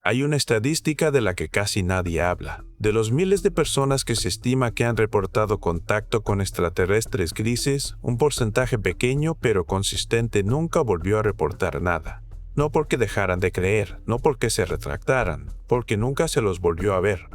Hay una estadística de la que casi nadie habla. De los miles de personas que se estima que han reportado contacto con extraterrestres grises, un porcentaje pequeño pero consistente nunca volvió a reportar nada. No porque dejaran de creer, no porque se retractaran, porque nunca se los volvió a ver.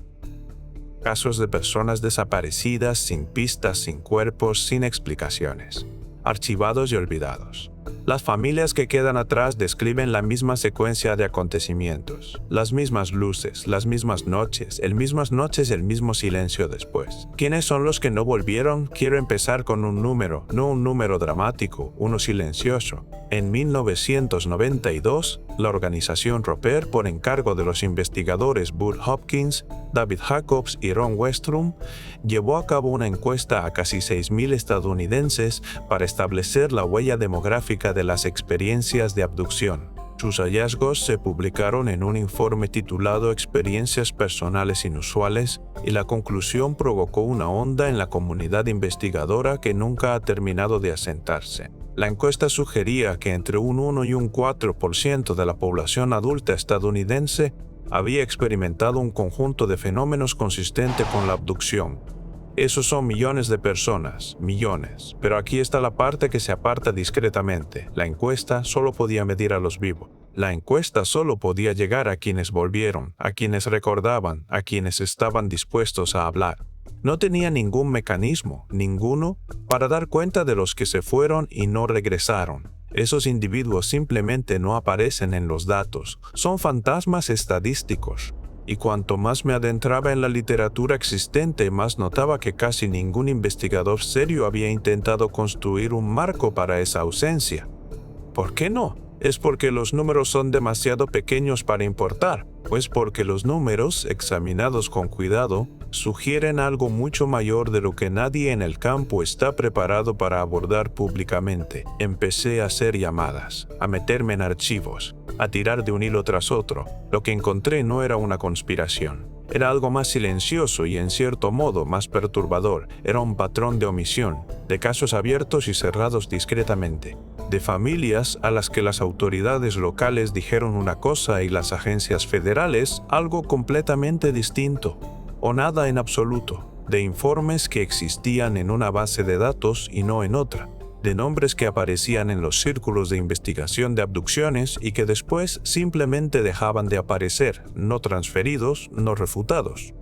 Casos de personas desaparecidas, sin pistas, sin cuerpos, sin explicaciones. Archivados y olvidados. Las familias que quedan atrás describen la misma secuencia de acontecimientos, las mismas luces, las mismas noches, el mismo silencio después. ¿Quiénes son los que no volvieron? Quiero empezar con un número, no un número dramático, uno silencioso. En 1992, la organización Roper, por encargo de los investigadores Bud Hopkins, David Jacobs y Ron Westrum, llevó a cabo una encuesta a casi 6.000 estadounidenses para establecer la huella demográfica de las experiencias de abducción. Sus hallazgos se publicaron en un informe titulado Experiencias personales inusuales y la conclusión provocó una onda en la comunidad investigadora que nunca ha terminado de asentarse. La encuesta sugería que entre un 1 y un 4% de la población adulta estadounidense había experimentado un conjunto de fenómenos consistente con la abducción. Esos son millones de personas, millones. Pero aquí está la parte que se aparta discretamente. La encuesta solo podía medir a los vivos. La encuesta solo podía llegar a quienes volvieron, a quienes recordaban, a quienes estaban dispuestos a hablar. No tenía ningún mecanismo, ninguno, para dar cuenta de los que se fueron y no regresaron. Esos individuos simplemente no aparecen en los datos. Son fantasmas estadísticos. Y cuanto más me adentraba en la literatura existente, más notaba que casi ningún investigador serio había intentado construir un marco para esa ausencia. ¿Por qué no? ¿Es porque los números son demasiado pequeños para importar? Pues porque los números, examinados con cuidado, sugieren algo mucho mayor de lo que nadie en el campo está preparado para abordar públicamente. Empecé a hacer llamadas, a meterme en archivos, a tirar de un hilo tras otro. Lo que encontré no era una conspiración. Era algo más silencioso y en cierto modo más perturbador. Era un patrón de omisión, de casos abiertos y cerrados discretamente, de familias a las que las autoridades locales dijeron una cosa y las agencias federales algo completamente distinto, o nada en absoluto, de informes que existían en una base de datos y no en otra, de nombres que aparecían en los círculos de investigación de abducciones y que después simplemente dejaban de aparecer, no transferidos, no refutados.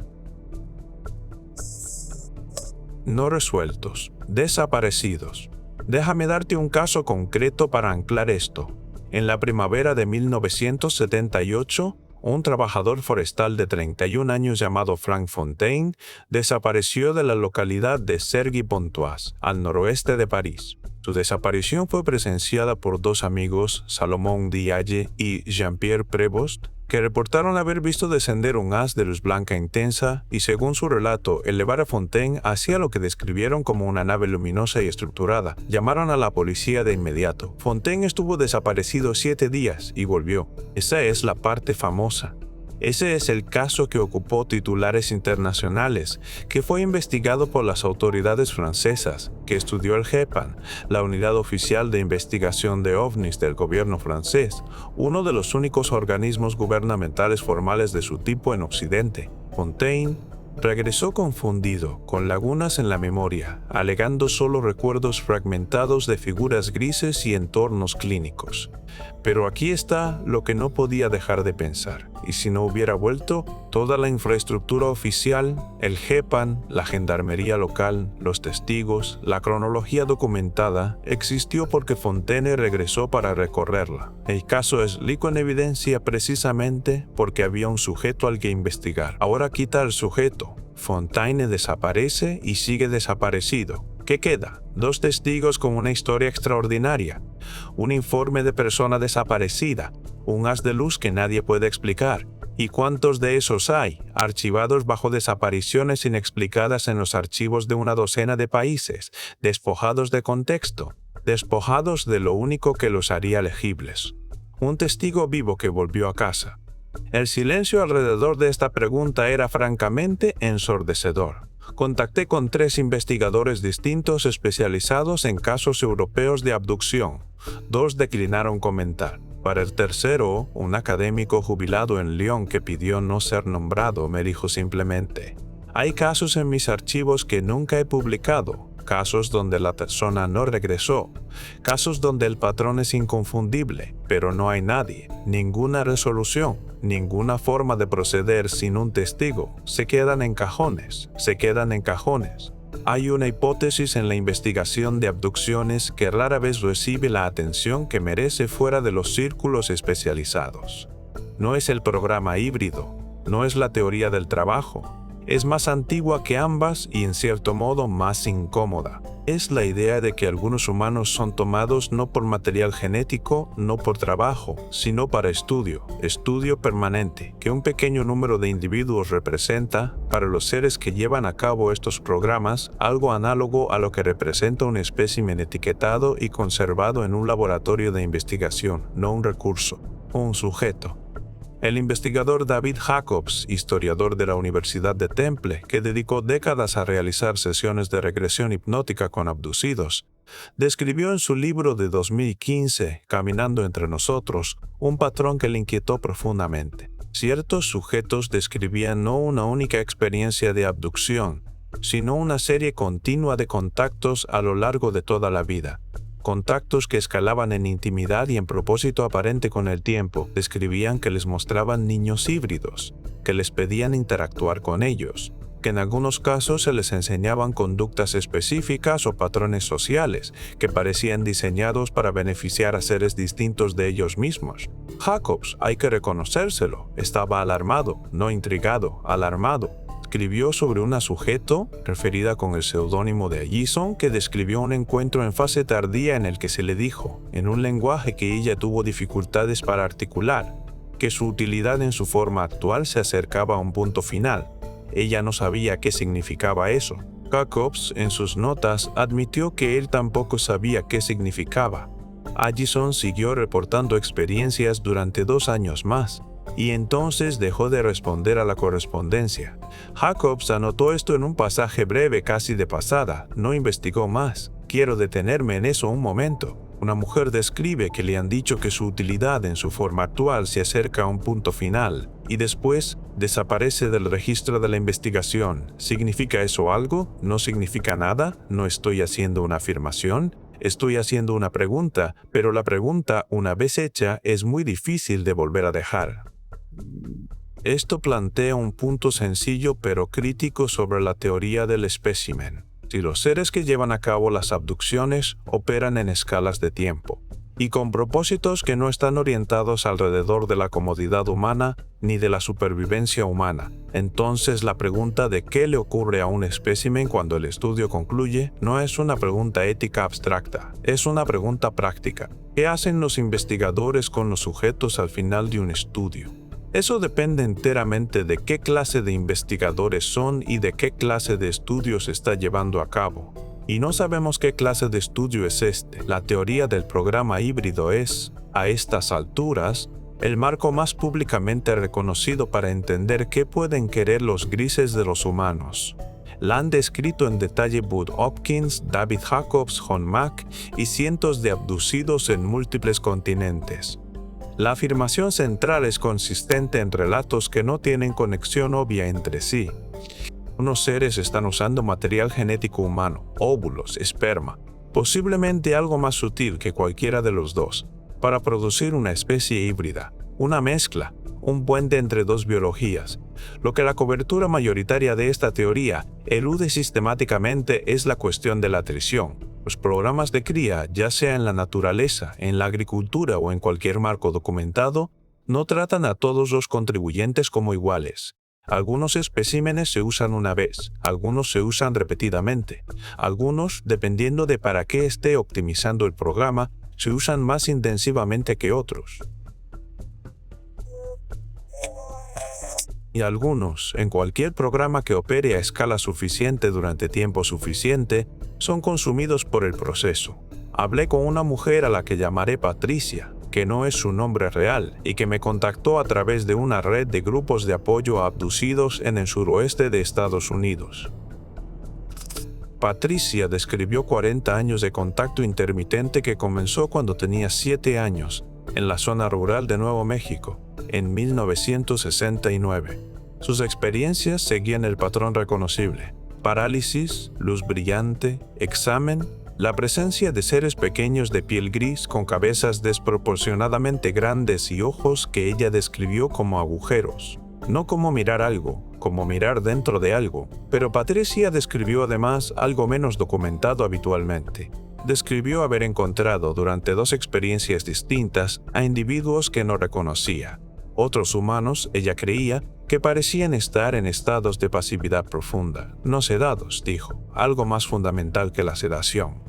No resueltos, desaparecidos. Déjame darte un caso concreto para anclar esto. En la primavera de 1978, un trabajador forestal de 31 años llamado Frank Fontaine desapareció de la localidad de Cergy-Pontoise, al noroeste de París. Su desaparición fue presenciada por dos amigos, Salomon Diaye y Jean-Pierre Prévost, que reportaron haber visto descender un haz de luz blanca intensa y, según su relato, elevar a Fontaine hacia lo que describieron como una nave luminosa y estructurada. Llamaron a la policía de inmediato. Fontaine estuvo desaparecido 7 días y volvió. Esa es la parte famosa. Ese es el caso que ocupó titulares internacionales, que fue investigado por las autoridades francesas, que estudió el GEPAN, la unidad oficial de investigación de ovnis del gobierno francés, uno de los únicos organismos gubernamentales formales de su tipo en Occidente. Fontaine regresó confundido, con lagunas en la memoria, alegando solo recuerdos fragmentados de figuras grises y entornos clínicos. Pero aquí está lo que no podía dejar de pensar. Y si no hubiera vuelto, toda la infraestructura oficial, el GEPAN, la gendarmería local, los testigos, la cronología documentada, existió porque Fontaine regresó para recorrerla. El caso es rico en evidencia precisamente porque había un sujeto al que investigar. Ahora quita al sujeto. Fontaine desaparece y sigue desaparecido. ¿Qué queda? 2 testigos con una historia extraordinaria, un informe de persona desaparecida, un haz de luz que nadie puede explicar. ¿Y cuántos de esos hay, archivados bajo desapariciones inexplicadas en los archivos de una docena de países, despojados de contexto, despojados de lo único que los haría legibles? Un testigo vivo que volvió a casa. El silencio alrededor de esta pregunta era francamente ensordecedor. Contacté con 3 investigadores distintos especializados en casos europeos de abducción. 2 declinaron comentar. Para el tercero, un académico jubilado en Lyon que pidió no ser nombrado me dijo simplemente: hay casos en mis archivos que nunca he publicado, casos donde la persona no regresó, casos donde el patrón es inconfundible, pero no hay nadie, ninguna resolución, ninguna forma de proceder sin un testigo. Se quedan en cajones. Hay una hipótesis en la investigación de abducciones que rara vez recibe la atención que merece fuera de los círculos especializados. No es el programa híbrido, no es la teoría del trabajo. Es más antigua que ambas y en cierto modo más incómoda. Es la idea de que algunos humanos son tomados no por material genético, no por trabajo, sino para estudio permanente, que un pequeño número de individuos representa, para los seres que llevan a cabo estos programas, algo análogo a lo que representa un espécimen etiquetado y conservado en un laboratorio de investigación, no un recurso, un sujeto. El investigador David Jacobs, historiador de la Universidad de Temple, que dedicó décadas a realizar sesiones de regresión hipnótica con abducidos, describió en su libro de 2015, Caminando entre nosotros, un patrón que le inquietó profundamente. Ciertos sujetos describían no una única experiencia de abducción, sino una serie continua de contactos a lo largo de toda la vida. Contactos que escalaban en intimidad y en propósito aparente con el tiempo. Describían que les mostraban niños híbridos, que les pedían interactuar con ellos, que en algunos casos se les enseñaban conductas específicas o patrones sociales que parecían diseñados para beneficiar a seres distintos de ellos mismos. Jacobs, hay que reconocérselo, estaba alarmado, no intrigado, alarmado. Escribió sobre una sujeto, referida con el seudónimo de Allison, que describió un encuentro en fase tardía en el que se le dijo, en un lenguaje que ella tuvo dificultades para articular, que su utilidad en su forma actual se acercaba a un punto final. Ella no sabía qué significaba eso. Jacobs, en sus notas, admitió que él tampoco sabía qué significaba. Allison siguió reportando experiencias durante 2 años más, y entonces dejó de responder a la correspondencia. Jacobs anotó esto en un pasaje breve casi de pasada, no investigó más. Quiero detenerme en eso un momento. Una mujer describe que le han dicho que su utilidad en su forma actual se acerca a un punto final, y después desaparece del registro de la investigación. ¿Significa eso algo? ¿No significa nada? ¿No estoy haciendo una afirmación? Estoy haciendo una pregunta, pero la pregunta, una vez hecha, es muy difícil de volver a dejar. Esto plantea un punto sencillo pero crítico sobre la teoría del espécimen. Si los seres que llevan a cabo las abducciones operan en escalas de tiempo, y con propósitos que no están orientados alrededor de la comodidad humana ni de la supervivencia humana, entonces la pregunta de qué le ocurre a un espécimen cuando el estudio concluye no es una pregunta ética abstracta, es una pregunta práctica. ¿Qué hacen los investigadores con los sujetos al final de un estudio? Eso depende enteramente de qué clase de investigadores son y de qué clase de estudio se está llevando a cabo. Y no sabemos qué clase de estudio es este. La teoría del programa híbrido es, a estas alturas, el marco más públicamente reconocido para entender qué pueden querer los grises de los humanos. La han descrito en detalle Bud Hopkins, David Jacobs, John Mack y cientos de abducidos en múltiples continentes. La afirmación central es consistente en relatos que no tienen conexión obvia entre sí. Unos seres están usando material genético humano, óvulos, esperma, posiblemente algo más sutil que cualquiera de los dos, para producir una especie híbrida, una mezcla, un puente entre dos biologías. Lo que la cobertura mayoritaria de esta teoría elude sistemáticamente es la cuestión de la atrición. Los programas de cría, ya sea en la naturaleza, en la agricultura o en cualquier marco documentado, no tratan a todos los contribuyentes como iguales. Algunos especímenes se usan una vez, algunos se usan repetidamente, algunos, dependiendo de para qué esté optimizando el programa, se usan más intensivamente que otros. Y algunos, en cualquier programa que opere a escala suficiente durante tiempo suficiente, son consumidos por el proceso. Hablé con una mujer a la que llamaré Patricia, que no es su nombre real, y que me contactó a través de una red de grupos de apoyo a abducidos en el suroeste de Estados Unidos. Patricia describió 40 años de contacto intermitente que comenzó cuando tenía 7 años, en la zona rural de Nuevo México, en 1969. Sus experiencias seguían el patrón reconocible: parálisis, luz brillante, examen, la presencia de seres pequeños de piel gris con cabezas desproporcionadamente grandes y ojos que ella describió como agujeros. No como mirar algo, como mirar dentro de algo, pero Patricia describió además algo menos documentado habitualmente. Describió haber encontrado durante 2 experiencias distintas a individuos que no reconocía. Otros humanos, ella creía, que parecían estar en estados de pasividad profunda, no sedados, dijo, algo más fundamental que la sedación.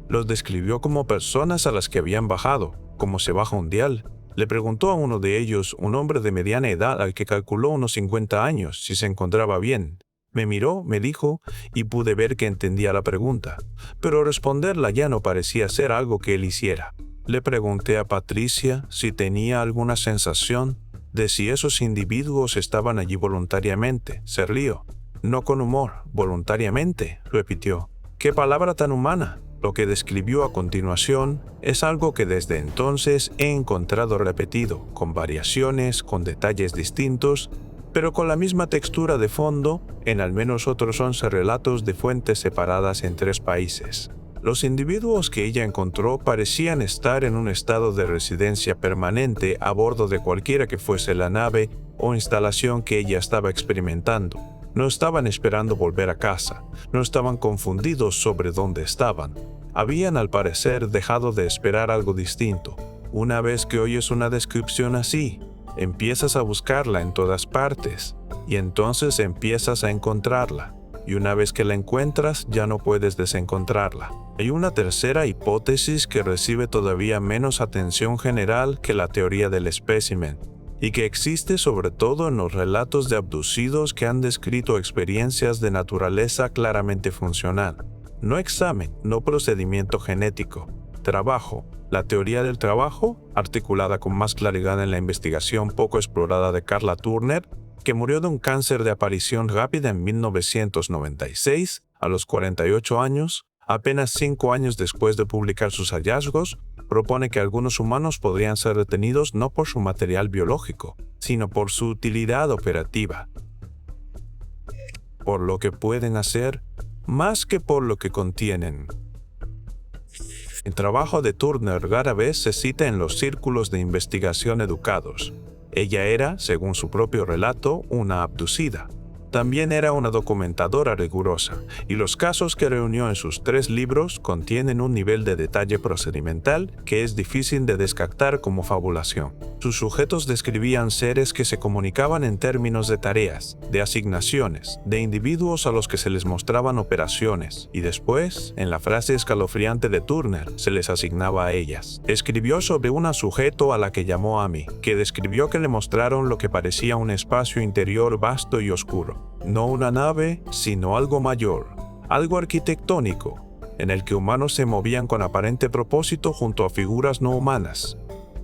Los describió como personas a las que habían bajado, como se baja un dial. Le preguntó a uno de ellos, un hombre de mediana edad al que calculó unos 50 años, si se encontraba bien. Me miró, me dijo, y pude ver que entendía la pregunta, pero responderla ya no parecía ser algo que él hiciera. Le pregunté a Patricia si tenía alguna sensación de si esos individuos estaban allí voluntariamente. Se rió. No con humor, voluntariamente, repitió. ¡Qué palabra tan humana! Lo que describió a continuación es algo que desde entonces he encontrado repetido, con variaciones, con detalles distintos, pero con la misma textura de fondo, en al menos otros 11 relatos de fuentes separadas en 3 países. Los individuos que ella encontró parecían estar en un estado de residencia permanente a bordo de cualquiera que fuese la nave o instalación que ella estaba experimentando. No estaban esperando volver a casa, no estaban confundidos sobre dónde estaban. Habían, al parecer, dejado de esperar algo distinto. Una vez que oyes una descripción así, empiezas a buscarla en todas partes, y entonces empiezas a encontrarla. Y una vez que la encuentras, ya no puedes desencontrarla. Hay una tercera hipótesis que recibe todavía menos atención general que la teoría del espécimen, y que existe sobre todo en los relatos de abducidos que han descrito experiencias de naturaleza claramente funcional. No examen, no procedimiento genético. Trabajo. La teoría del trabajo, articulada con más claridad en la investigación poco explorada de Karla Turner, que murió de un cáncer de aparición rápida en 1996, a los 48 años, apenas 5 años después de publicar sus hallazgos, propone que algunos humanos podrían ser detenidos no por su material biológico, sino por su utilidad operativa, por lo que pueden hacer, más que por lo que contienen. El trabajo de Turner rara vez se cita en los círculos de investigación educados. Ella era, según su propio relato, una abducida. También era una documentadora rigurosa, y los casos que reunió en sus 3 libros contienen un nivel de detalle procedimental que es difícil de descartar como fabulación. Sus sujetos describían seres que se comunicaban en términos de tareas, de asignaciones, de individuos a los que se les mostraban operaciones, y después, en la frase escalofriante de Turner, se les asignaba a ellas. Escribió sobre una sujeto a la que llamó Amy, que describió que le mostraron lo que parecía un espacio interior vasto y oscuro. No una nave, sino algo mayor, algo arquitectónico, en el que humanos se movían con aparente propósito junto a figuras no humanas.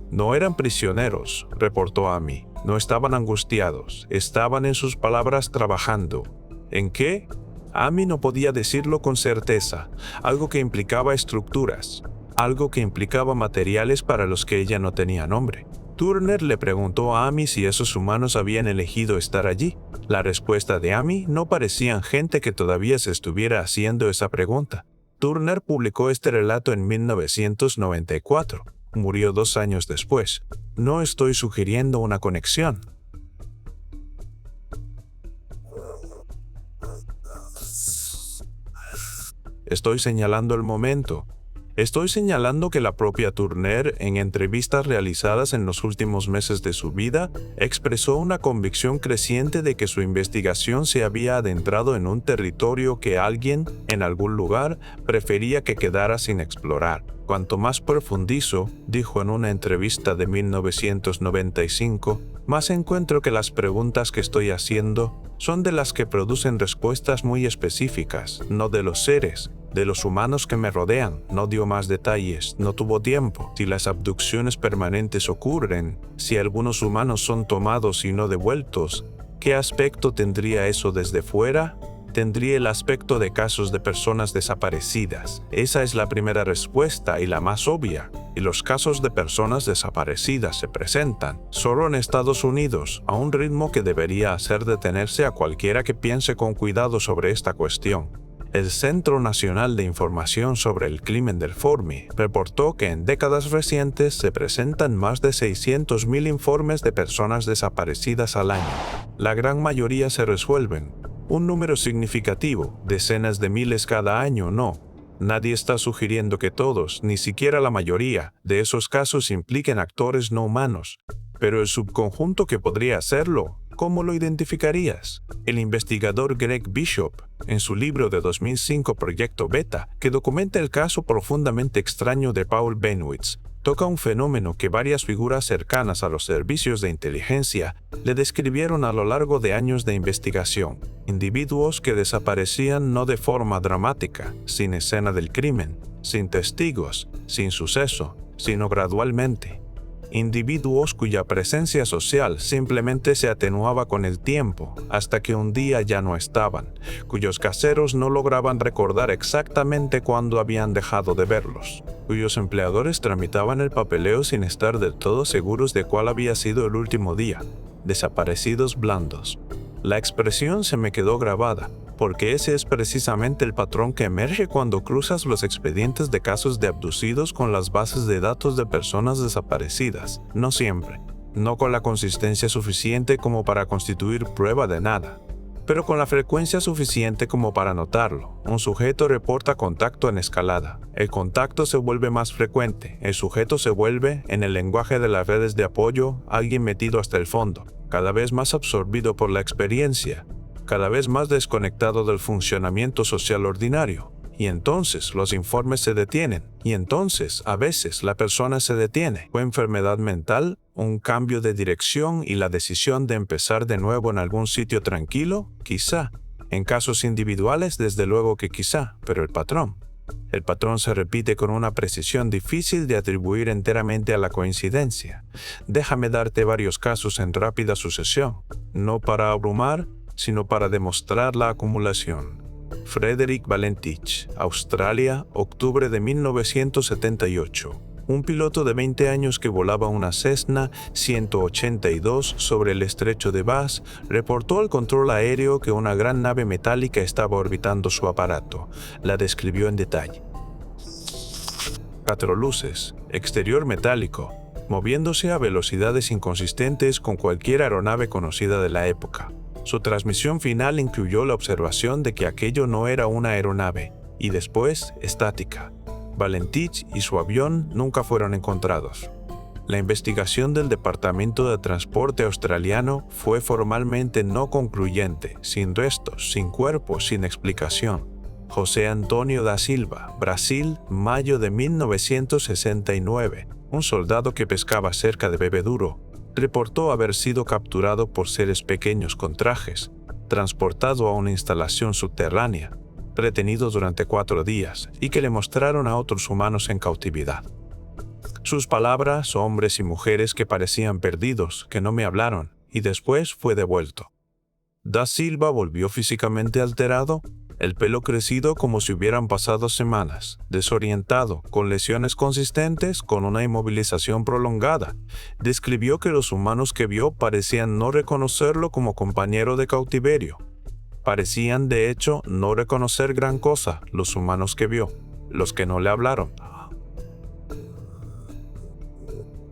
No eran prisioneros, reportó Amy, no estaban angustiados, estaban en sus palabras trabajando. ¿En qué? Amy no podía decirlo con certeza, algo que implicaba estructuras, algo que implicaba materiales para los que ella no tenía nombre. Turner le preguntó a Amy si esos humanos habían elegido estar allí. La respuesta de Amy no parecían gente que todavía se estuviera haciendo esa pregunta. Turner publicó este relato en 1994. Murió 2 años después. No estoy sugiriendo una conexión. Estoy señalando el momento. Estoy señalando que la propia Turner, en entrevistas realizadas en los últimos meses de su vida, expresó una convicción creciente de que su investigación se había adentrado en un territorio que alguien, en algún lugar, prefería que quedara sin explorar. Cuanto más profundizo, dijo en una entrevista de 1995, más encuentro que las preguntas que estoy haciendo son de las que producen respuestas muy específicas, no de los seres, de los humanos que me rodean. No dio más detalles, no tuvo tiempo. Si las abducciones permanentes ocurren, si algunos humanos son tomados y no devueltos, ¿qué aspecto tendría eso desde fuera? tendría el aspecto de casos de personas desaparecidas. Esa es la primera respuesta y la más obvia. Y los casos de personas desaparecidas se presentan solo en Estados Unidos, a un ritmo que debería hacer detenerse a cualquiera que piense con cuidado sobre esta cuestión. El Centro Nacional de Información sobre el Crimen del FORMI reportó que en décadas recientes se presentan más de 600.000 informes de personas desaparecidas al año. La gran mayoría se resuelven. Un número significativo, decenas de miles cada año, no. Nadie está sugiriendo que todos, ni siquiera la mayoría, de esos casos impliquen actores no humanos. Pero el subconjunto que podría hacerlo, ¿cómo lo identificarías? El investigador Greg Bishop, en su libro de 2005 Proyecto Beta, que documenta el caso profundamente extraño de Paul Bennewitz, toca un fenómeno que varias figuras cercanas a los servicios de inteligencia le describieron a lo largo de años de investigación. Individuos que desaparecían no de forma dramática, sin escena del crimen, sin testigos, sin suceso, sino gradualmente. Individuos cuya presencia social simplemente se atenuaba con el tiempo, hasta que un día ya no estaban, cuyos caseros no lograban recordar exactamente cuándo habían dejado de verlos, cuyos empleadores tramitaban el papeleo sin estar del todo seguros de cuál había sido el último día. Desaparecidos blandos. La expresión se me quedó grabada, porque ese es precisamente el patrón que emerge cuando cruzas los expedientes de casos de abducidos con las bases de datos de personas desaparecidas. No siempre, no con la consistencia suficiente como para constituir prueba de nada, pero con la frecuencia suficiente como para notarlo. Un sujeto reporta contacto en escalada. El contacto se vuelve más frecuente. El sujeto se vuelve, en el lenguaje de las redes de apoyo, alguien metido hasta el fondo, cada vez más absorbido por la experiencia, cada vez más desconectado del funcionamiento social ordinario. Y entonces los informes se detienen. Y entonces, a veces, la persona se detiene. ¿Fue enfermedad mental? ¿Un cambio de dirección y la decisión de empezar de nuevo en algún sitio tranquilo? Quizá. En casos individuales, desde luego que quizá, pero el patrón se repite con una precisión difícil de atribuir enteramente a la coincidencia. Déjame darte varios casos en rápida sucesión, no para abrumar, sino para demostrar la acumulación. Frederick Valentich, Australia, octubre de 1978. Un piloto de 20 años que volaba una Cessna 182 sobre el estrecho de Bass reportó al control aéreo que una gran nave metálica estaba orbitando su aparato. La describió en detalle. 4 luces, exterior metálico, moviéndose a velocidades inconsistentes con cualquier aeronave conocida de la época. Su transmisión final incluyó la observación de que aquello no era una aeronave, y después estática. Valentich y su avión nunca fueron encontrados. La investigación del Departamento de Transporte australiano fue formalmente no concluyente, sin restos, sin cuerpos, sin explicación. José Antonio da Silva, Brasil, mayo de 1969. Un soldado que pescaba cerca de Bebeduro reportó haber sido capturado por seres pequeños con trajes, transportado a una instalación subterránea, retenido durante 4 días y que le mostraron a otros humanos en cautividad. Sus palabras, hombres y mujeres que parecían perdidos, que no me hablaron, y después fue devuelto. Da Silva volvió físicamente alterado, el pelo crecido como si hubieran pasado semanas, desorientado, con lesiones consistentes, con una inmovilización prolongada. Describió que los humanos que vio parecían no reconocerlo como compañero de cautiverio. Parecían, de hecho, no reconocer gran cosa los humanos que vio, los que no le hablaron,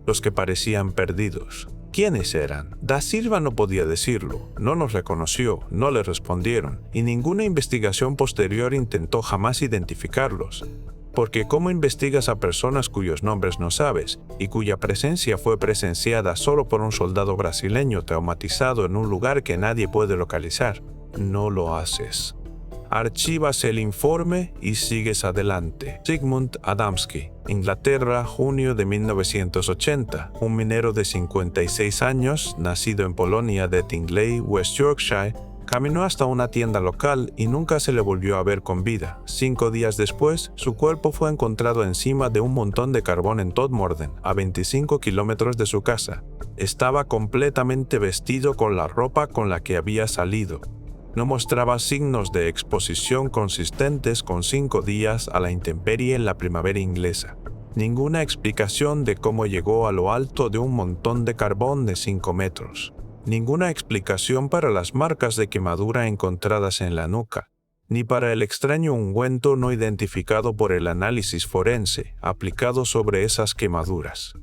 los que parecían perdidos. ¿Quiénes eran? Da Silva no podía decirlo, no nos reconoció, no le respondieron, y ninguna investigación posterior intentó jamás identificarlos. Porque ¿cómo investigas a personas cuyos nombres no sabes y cuya presencia fue presenciada solo por un soldado brasileño traumatizado en un lugar que nadie puede localizar? No lo haces. Archivas el informe y sigues adelante. Zygmunt Adamski, Inglaterra, junio de 1980. Un minero de 56 años, nacido en Polonia de Tingley, West Yorkshire, caminó hasta una tienda local y nunca se le volvió a ver con vida. 5 días después, su cuerpo fue encontrado encima de un montón de carbón en Todmorden, a 25 kilómetros de su casa. Estaba completamente vestido con la ropa con la que había salido. No mostraba signos de exposición consistentes con 5 días a la intemperie en la primavera inglesa. Ninguna explicación de cómo llegó a lo alto de un montón de carbón de 5 metros. Ninguna explicación para las marcas de quemadura encontradas en la nuca, ni para el extraño ungüento no identificado por el análisis forense aplicado sobre esas quemaduras.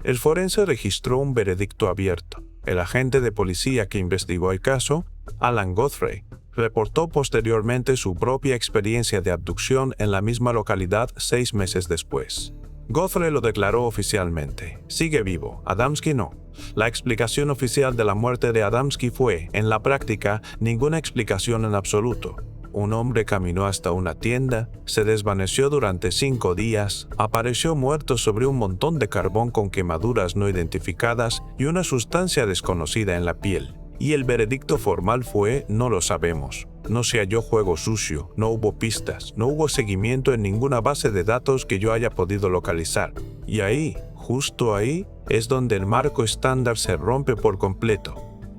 El forense registró un veredicto abierto. El agente de policía que investigó el caso, Alan Guthrie, reportó posteriormente su propia experiencia de abducción en la misma localidad 6 meses después. Guthrie lo declaró oficialmente. Sigue vivo, Adamski no. La explicación oficial de la muerte de Adamski fue, en la práctica, ninguna explicación en absoluto. Un hombre caminó hasta una tienda, se desvaneció durante 5 días, apareció muerto sobre un montón de carbón con quemaduras no identificadas y una sustancia desconocida en la piel. Y el veredicto formal fue: no lo sabemos. No se halló juego sucio, no hubo pistas, no hubo seguimiento en ninguna base de datos que yo haya podido localizar. Y ahí, justo ahí, es donde el marco estándar se rompe por completo.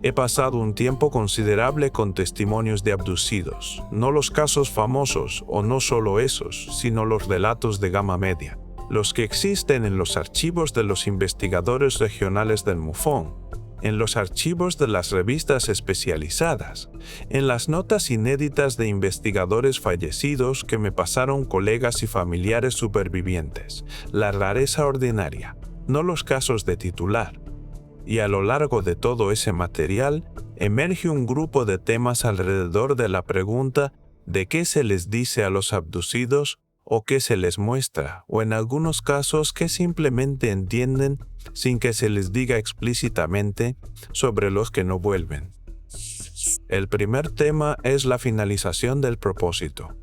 He pasado un tiempo considerable con testimonios de abducidos, no los casos famosos, o no solo esos, sino los relatos de gama media, los que existen en los archivos de los investigadores regionales del MUFON, en los archivos de las revistas especializadas, en las notas inéditas de investigadores fallecidos que me pasaron colegas y familiares supervivientes, la rareza ordinaria, no los casos de titular. Y a lo largo de todo ese material, emerge un grupo de temas alrededor de la pregunta de qué se les dice a los abducidos o qué se les muestra, o en algunos casos qué simplemente entienden sin que se les diga explícitamente sobre los que no vuelven. El primer tema es la finalización del propósito.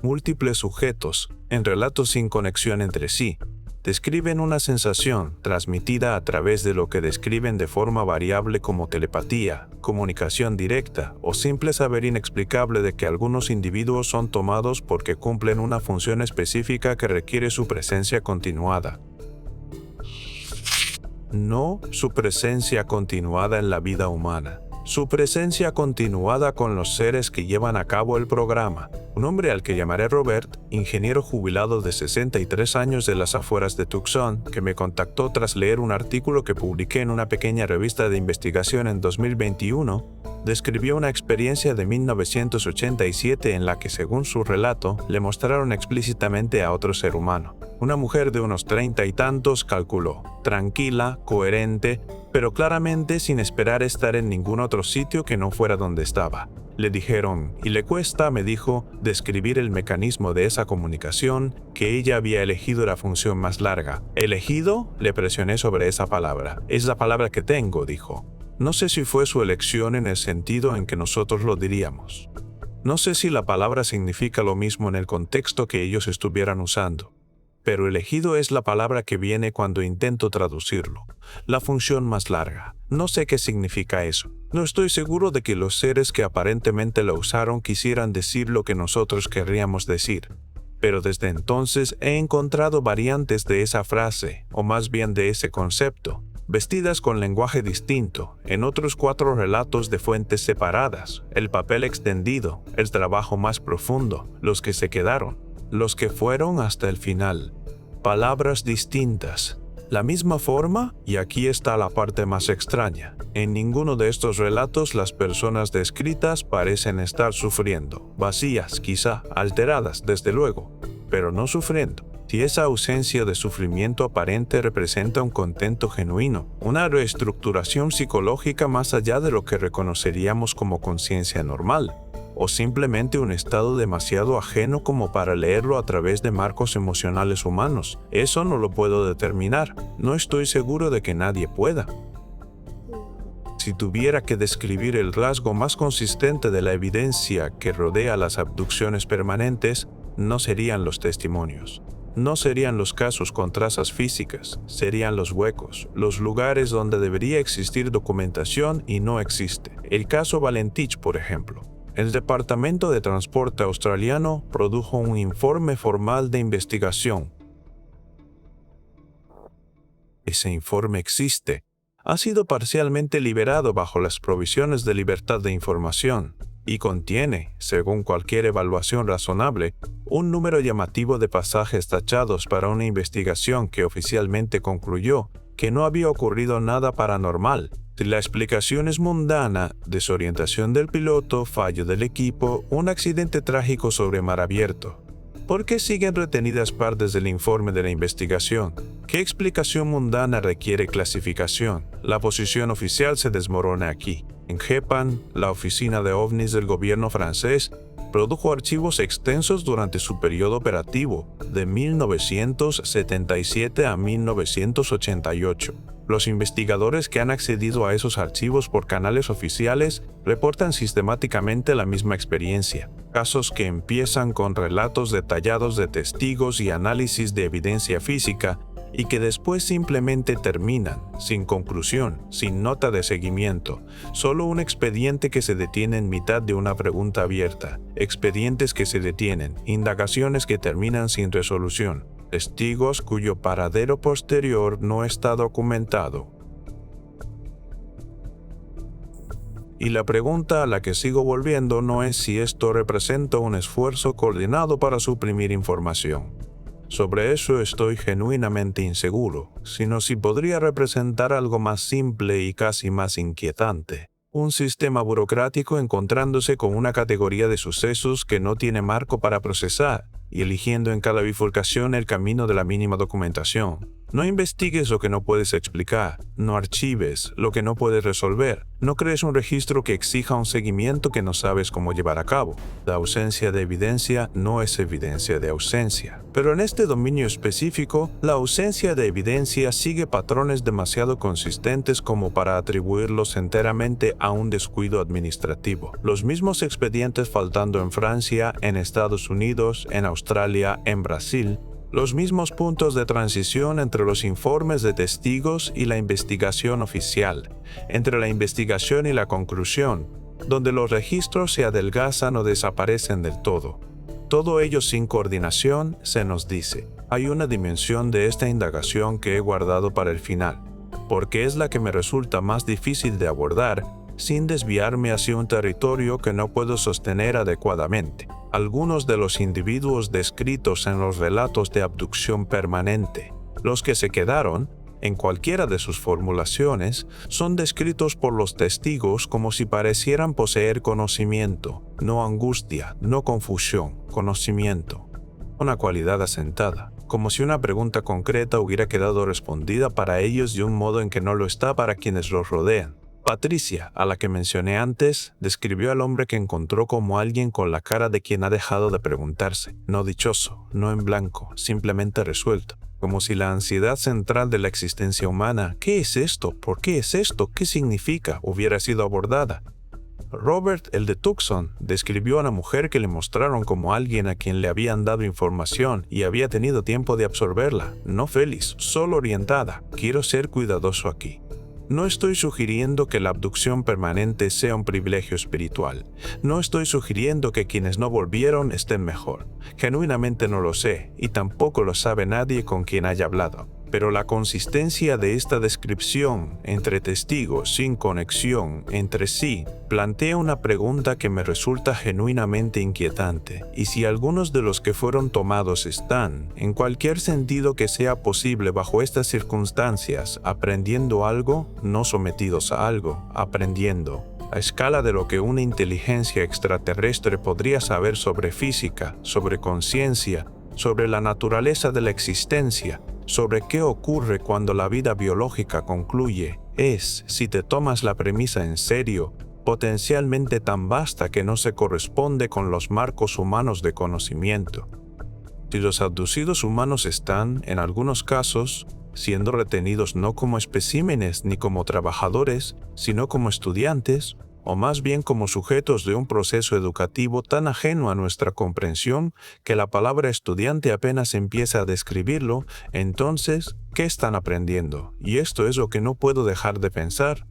Múltiples sujetos, en relatos sin conexión entre sí, describen una sensación transmitida a través de lo que describen de forma variable como telepatía, comunicación directa o simple saber inexplicable de que algunos individuos son tomados porque cumplen una función específica que requiere su presencia continuada. No su presencia continuada en la vida humana. Su presencia continuada con los seres que llevan a cabo el programa. Un hombre al que llamaré Robert, ingeniero jubilado de 63 años de las afueras de Tucson, que me contactó tras leer un artículo que publiqué en una pequeña revista de investigación en 2021, describió una experiencia de 1987 en la que, según su relato, le mostraron explícitamente a otro ser humano. Una mujer de unos 30 y tantos, calculó, tranquila, coherente, pero claramente sin esperar estar en ningún otro sitio que no fuera donde estaba. Le dijeron, y le cuesta, me dijo, describir el mecanismo de esa comunicación, que ella había elegido la función más larga. ¿Elegido? Le presioné sobre esa palabra. Es la palabra que tengo, dijo. No sé si fue su elección en el sentido en que nosotros lo diríamos. No sé si la palabra significa lo mismo en el contexto que ellos estuvieran usando. Pero elegido es la palabra que viene cuando intento traducirlo. La función más larga. No sé qué significa eso. No estoy seguro de que los seres que aparentemente la usaron quisieran decir lo que nosotros querríamos decir. Pero desde entonces he encontrado variantes de esa frase, o más bien de ese concepto, vestidas con lenguaje distinto, en otros 4 relatos de fuentes separadas, el papel extendido, el trabajo más profundo, los que se quedaron, los que fueron hasta el final. Palabras distintas. La misma forma, y aquí está la parte más extraña. En ninguno de estos relatos las personas descritas parecen estar sufriendo, vacías quizá, alteradas desde luego, pero no sufriendo. Si esa ausencia de sufrimiento aparente representa un contento genuino, una reestructuración psicológica más allá de lo que reconoceríamos como conciencia normal, o simplemente un estado demasiado ajeno como para leerlo a través de marcos emocionales humanos. Eso no lo puedo determinar. No estoy seguro de que nadie pueda. Si tuviera que describir el rasgo más consistente de la evidencia que rodea las abducciones permanentes, no serían los testimonios. No serían los casos con trazas físicas, serían los huecos, los lugares donde debería existir documentación y no existe. El caso Valentich, por ejemplo. El Departamento de Transporte australiano produjo un informe formal de investigación. Ese informe existe. Ha sido parcialmente liberado bajo las provisiones de libertad de información. y contiene, según cualquier evaluación razonable, un número llamativo de pasajes tachados para una investigación que oficialmente concluyó que no había ocurrido nada paranormal. Si la explicación es mundana, desorientación del piloto, fallo del equipo, un accidente trágico sobre mar abierto, ¿por qué siguen retenidas partes del informe de la investigación? ¿Qué explicación mundana requiere clasificación? La posición oficial se desmorona aquí. En GEPAN, la oficina de ovnis del gobierno francés produjo archivos extensos durante su periodo operativo, de 1977 a 1988. Los investigadores que han accedido a esos archivos por canales oficiales reportan sistemáticamente la misma experiencia. Casos que empiezan con relatos detallados de testigos y análisis de evidencia física y que después simplemente terminan, sin conclusión, sin nota de seguimiento, solo un expediente que se detiene en mitad de una pregunta abierta, expedientes que se detienen, indagaciones que terminan sin resolución, testigos cuyo paradero posterior no está documentado. Y la pregunta a la que sigo volviendo no es si esto representa un esfuerzo coordinado para suprimir información. Sobre eso estoy genuinamente inseguro, sino si podría representar algo más simple y casi más inquietante. Un sistema burocrático encontrándose con una categoría de sucesos que no tiene marco para procesar y eligiendo en cada bifurcación el camino de la mínima documentación. No investigues lo que no puedes explicar, no archives lo que no puedes resolver, no crees un registro que exija un seguimiento que no sabes cómo llevar a cabo. La ausencia de evidencia no es evidencia de ausencia. Pero en este dominio específico, la ausencia de evidencia sigue patrones demasiado consistentes como para atribuirlos enteramente a un descuido administrativo. Los mismos expedientes faltando en Francia, en Estados Unidos, en Australia, en Brasil, los mismos puntos de transición entre los informes de testigos y la investigación oficial, entre la investigación y la conclusión, donde los registros se adelgazan o desaparecen del todo. Todo ello sin coordinación, se nos dice. Hay una dimensión de esta indagación que he guardado para el final, porque es la que me resulta más difícil de abordar sin desviarme hacia un territorio que no puedo sostener adecuadamente. Algunos de los individuos descritos en los relatos de abducción permanente, los que se quedaron, en cualquiera de sus formulaciones, son descritos por los testigos como si parecieran poseer conocimiento, no angustia, no confusión, conocimiento, una cualidad asentada, como si una pregunta concreta hubiera quedado respondida para ellos de un modo en que no lo está para quienes los rodean. Patricia, a la que mencioné antes, describió al hombre que encontró como alguien con la cara de quien ha dejado de preguntarse, no dichoso, no en blanco, simplemente resuelto, como si la ansiedad central de la existencia humana, ¿qué es esto? ¿Por qué es esto? ¿Qué significa?, hubiera sido abordada. Robert, el de Tucson, describió a la mujer que le mostraron como alguien a quien le habían dado información y había tenido tiempo de absorberla, no feliz, solo orientada. Quiero ser cuidadoso aquí. No estoy sugiriendo que la abducción permanente sea un privilegio espiritual. No estoy sugiriendo que quienes no volvieron estén mejor. Genuinamente no lo sé, y tampoco lo sabe nadie con quien haya hablado. Pero la consistencia de esta descripción entre testigos sin conexión entre sí plantea una pregunta que me resulta genuinamente inquietante. Y si algunos de los que fueron tomados están, en cualquier sentido que sea posible bajo estas circunstancias, aprendiendo algo, no sometidos a algo, aprendiendo, a escala de lo que una inteligencia extraterrestre podría saber sobre física, sobre conciencia, sobre la naturaleza de la existencia, sobre qué ocurre cuando la vida biológica concluye, es, si te tomas la premisa en serio, potencialmente tan vasta que no se corresponde con los marcos humanos de conocimiento. Si los abducidos humanos están, en algunos casos, siendo retenidos no como especímenes ni como trabajadores, sino como estudiantes, o más bien como sujetos de un proceso educativo tan ajeno a nuestra comprensión que la palabra estudiante apenas empieza a describirlo, entonces, ¿qué están aprendiendo? Y esto es lo que no puedo dejar de pensar.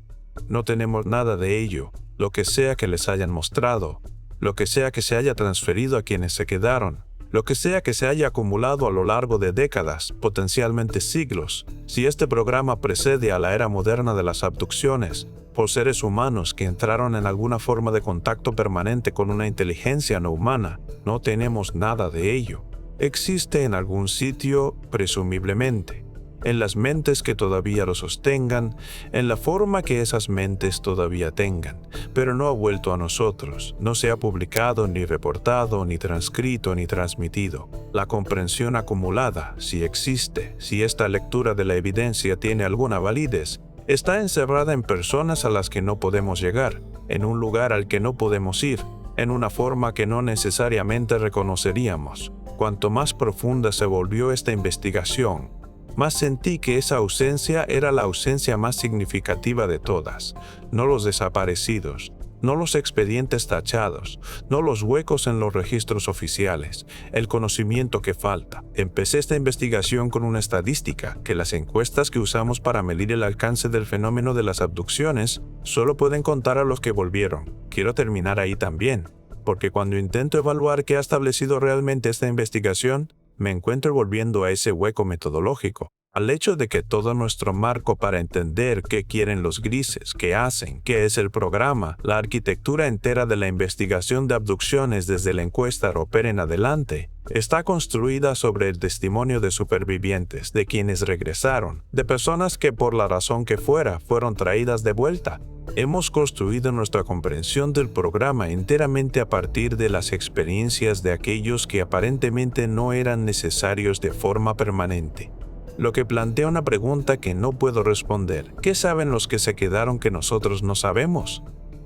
No tenemos nada de ello, lo que sea que les hayan mostrado, lo que sea que se haya transferido a quienes se quedaron, Lo que sea que se haya acumulado a lo largo de décadas, potencialmente siglos, si este programa precede a la era moderna de las abducciones, por seres humanos que entraron en alguna forma de contacto permanente con una inteligencia no humana, no tenemos nada de ello. Existe en algún sitio, presumiblemente, en las mentes que todavía lo sostengan, en la forma que esas mentes todavía tengan, pero no ha vuelto a nosotros, no se ha publicado, ni reportado, ni transcrito, ni transmitido. La comprensión acumulada, si existe, si esta lectura de la evidencia tiene alguna validez, está encerrada en personas a las que no podemos llegar, en un lugar al que no podemos ir, en una forma que no necesariamente reconoceríamos. Cuanto más profunda se volvió esta investigación, más sentí que esa ausencia era la ausencia más significativa de todas, no los desaparecidos, no los expedientes tachados, no los huecos en los registros oficiales, el conocimiento que falta. Empecé esta investigación con una estadística, que las encuestas que usamos para medir el alcance del fenómeno de las abducciones solo pueden contar a los que volvieron. Quiero terminar ahí también, porque cuando intento evaluar qué ha establecido realmente esta investigación, me encuentro volviendo a ese hueco metodológico, al hecho de que todo nuestro marco para entender qué quieren los grises, qué hacen, qué es el programa, la arquitectura entera de la investigación de abducciones desde la encuesta Roper en adelante, está construida sobre el testimonio de supervivientes, de quienes regresaron, de personas que por la razón que fuera fueron traídas de vuelta. Hemos construido nuestra comprensión del programa enteramente a partir de las experiencias de aquellos que aparentemente no eran necesarios de forma permanente. Lo que plantea una pregunta que no puedo responder. ¿Qué saben los que se quedaron que nosotros no sabemos?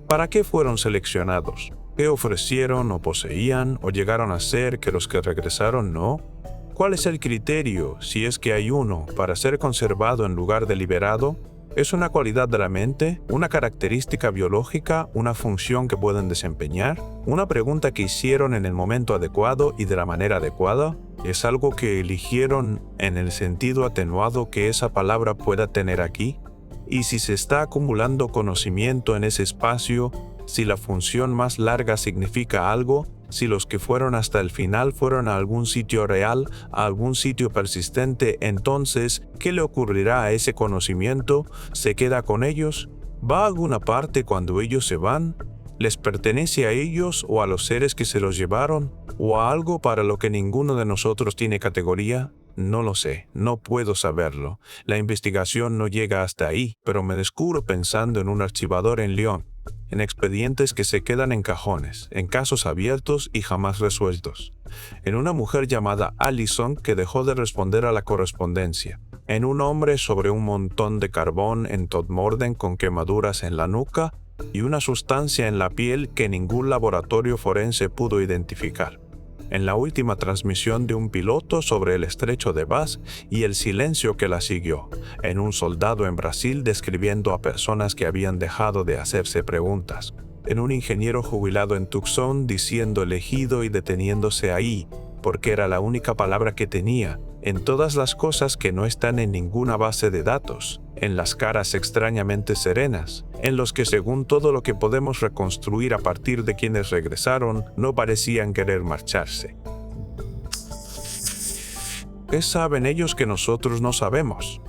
¿Para qué fueron seleccionados? ¿Qué ofrecieron o poseían o llegaron a ser que los que regresaron no? ¿Cuál es el criterio, si es que hay uno, para ser conservado en lugar de liberado? ¿Es una cualidad de la mente? ¿Una característica biológica? ¿Una función que pueden desempeñar? ¿Una pregunta que hicieron en el momento adecuado y de la manera adecuada? ¿Es algo que eligieron en el sentido atenuado que esa palabra pueda tener aquí? Y si se está acumulando conocimiento en ese espacio, si la función más larga significa algo, si los que fueron hasta el final fueron a algún sitio real, a algún sitio persistente, entonces, ¿qué le ocurrirá a ese conocimiento? ¿Se queda con ellos? ¿Va a alguna parte cuando ellos se van? ¿Les pertenece a ellos o a los seres que se los llevaron? ¿O a algo para lo que ninguno de nosotros tiene categoría? No lo sé, no puedo saberlo. La investigación no llega hasta ahí, pero me descubro pensando en un archivador en Lyon, en expedientes que se quedan en cajones, en casos abiertos y jamás resueltos, en una mujer llamada Allison que dejó de responder a la correspondencia, en un hombre sobre un montón de carbón en Todmorden con quemaduras en la nuca y una sustancia en la piel que ningún laboratorio forense pudo identificar, en la última transmisión de un piloto sobre el estrecho de Bass y el silencio que la siguió, en un soldado en Brasil describiendo a personas que habían dejado de hacerse preguntas, en un ingeniero jubilado en Tucson diciendo elegido y deteniéndose ahí, porque era la única palabra que tenía, en todas las cosas que no están en ninguna base de datos, en las caras extrañamente serenas, en los que según todo lo que podemos reconstruir a partir de quienes regresaron, no parecían querer marcharse. ¿Qué saben ellos que nosotros no sabemos?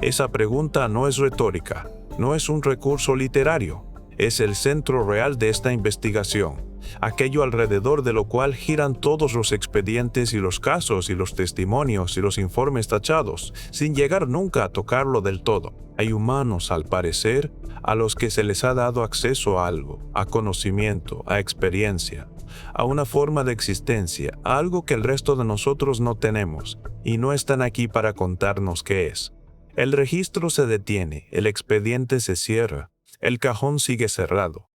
Esa pregunta no es retórica, no es un recurso literario, es el centro real de esta investigación, aquello alrededor de lo cual giran todos los expedientes y los casos y los testimonios y los informes tachados, sin llegar nunca a tocarlo del todo. Hay humanos, al parecer, a los que se les ha dado acceso a algo, a conocimiento, a experiencia, a una forma de existencia, a algo que el resto de nosotros no tenemos, y no están aquí para contarnos qué es. El registro se detiene, el expediente se cierra, el cajón sigue cerrado,